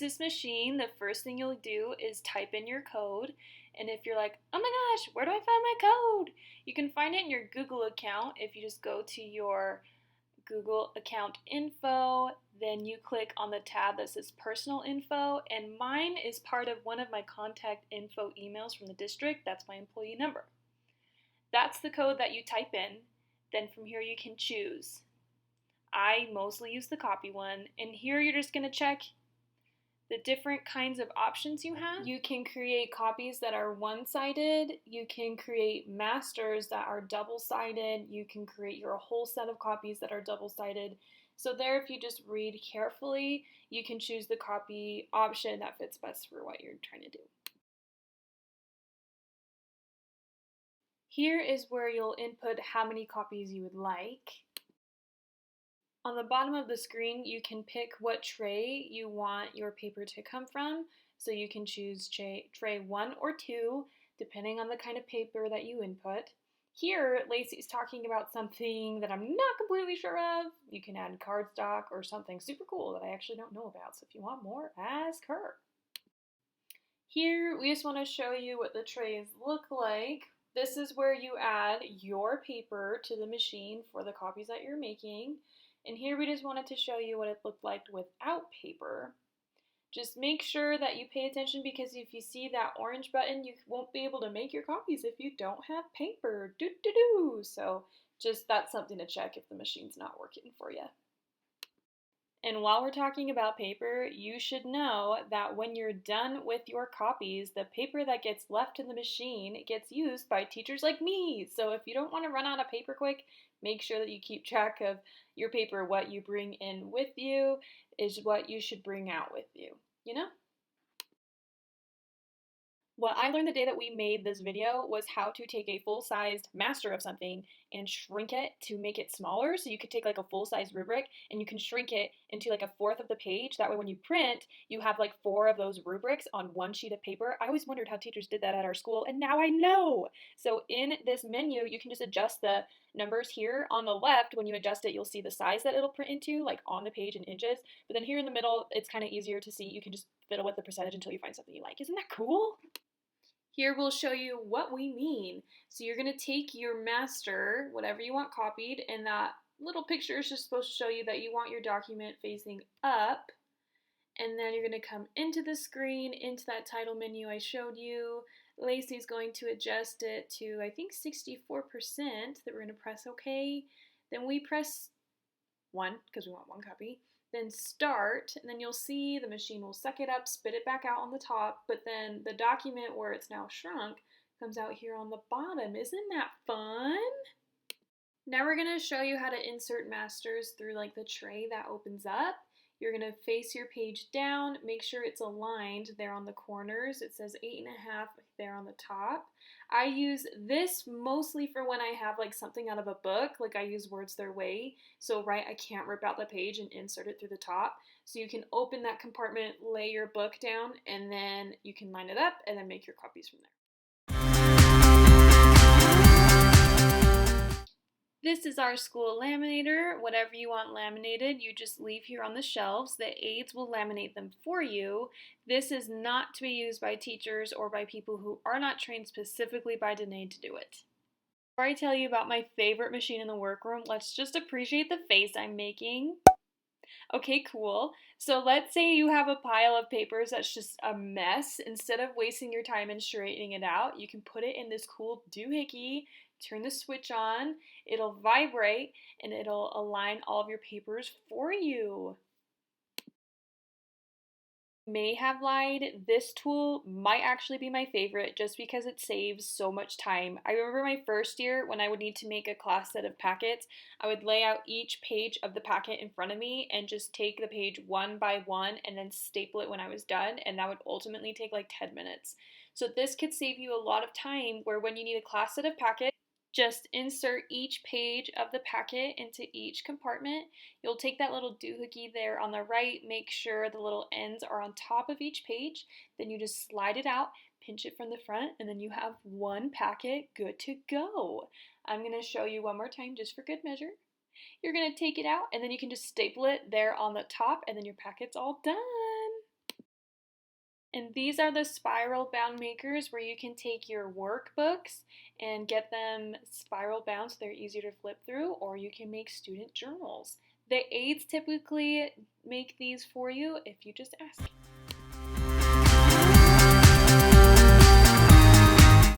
this machine, the first thing you'll do is type in your code. And if you're like, oh my gosh, where do I find my code? You can find it in your Google account. If you just go to your Google account info, then you click on the tab that says personal info, and mine is part of one of my contact info emails from the district. That's my employee number. That's the code that you type in. Then from here you can choose. I mostly use the copy one, and here you're just going to check the different kinds of options you have. You can create copies that are one-sided, you can create masters that are double-sided, you can create your whole set of copies that are double-sided. So there, if you just read carefully, you can choose the copy option that fits best for what you're trying to do. Here is where you'll input how many copies you would like. On the bottom of the screen, you can pick what tray you want your paper to come from. So you can choose tray 1 or 2, depending on the kind of paper that you input. Here, Lacey's talking about something that I'm not completely sure of. You can add cardstock or something super cool that I actually don't know about. So if you want more, ask her. Here, we just want to show you what the trays look like. This is where you add your paper to the machine for the copies that you're making. And here we just wanted to show you what it looked like without paper. Just make sure that you pay attention, because if you see that orange button, you won't be able to make your copies if you don't have paper. So just that's something to check if the machine's not working for you. And while we're talking about paper, you should know that when you're done with your copies, the paper that gets left in the machine gets used by teachers like me. So if you don't want to run out of paper quick, make sure that you keep track of your paper. What you bring in with you is what you should bring out with you, you know? What I learned the day that we made this video was how to take a full-sized master of something and shrink it to make it smaller. So you could take like a full-size rubric and you can shrink it into like a fourth of the page. That way when you print, you have like 4 of those rubrics on one sheet of paper. I always wondered how teachers did that at our school, and now I know. So in this menu, you can just adjust the numbers here on the left. When you adjust it, you'll see the size that it'll print into, like on the page in inches. But then here in the middle, it's kind of easier to see. You can just fiddle with the percentage until you find something you like. Isn't that cool? Here we'll show you what we mean. So you're going to take your master, whatever you want copied, and that little picture is just supposed to show you that you want your document facing up. And then you're going to come into the screen, into that title menu I showed you. Lacey's going to adjust it to, I think, 64%, that we're going to press OK. Then we press 1, because we want 1 copy. Then start, and then you'll see the machine will suck it up, spit it back out on the top, but then the document where it's now shrunk comes out here on the bottom. Isn't that fun? Now we're going to show you how to insert masters through like the tray that opens up. You're going to face your page down, make sure it's aligned there on the corners. It says 8.5 there on the top. I use this mostly for when I have like something out of a book, like I use Words Their Way. So I can't rip out the page and insert it through the top. So you can open that compartment, lay your book down, and then you can line it up and then make your copies from there. This is our school laminator. Whatever you want laminated, you just leave here on the shelves. The aides will laminate them for you. This is not to be used by teachers or by people who are not trained specifically by Danae to do it. Before I tell you about my favorite machine in the workroom, let's just appreciate the face I'm making. Okay, cool. So let's say you have a pile of papers that's just a mess. Instead of wasting your time and straightening it out, you can put it in this cool doohickey. Turn the switch on, it'll vibrate, and it'll align all of your papers for you. May have lied, this tool might actually be my favorite just because it saves so much time. I remember my first year when I would need to make a class set of packets, I would lay out each page of the packet in front of me and just take the page one by one and then staple it when I was done, and that would ultimately take like 10 minutes. So this could save you a lot of time where when you need a class set of packets, just insert each page of the packet into each compartment. You'll take that little doohickey there on the right, make sure the little ends are on top of each page, then you just slide it out, pinch it from the front, and then you have one packet good to go. I'm going to show you one more time just for good measure. You're going to take it out, and then you can just staple it there on the top, and then your packet's all done. And these are the spiral bound makers where you can take your workbooks and get them spiral bound so they're easier to flip through, or you can make student journals. The aides typically make these for you if you just ask.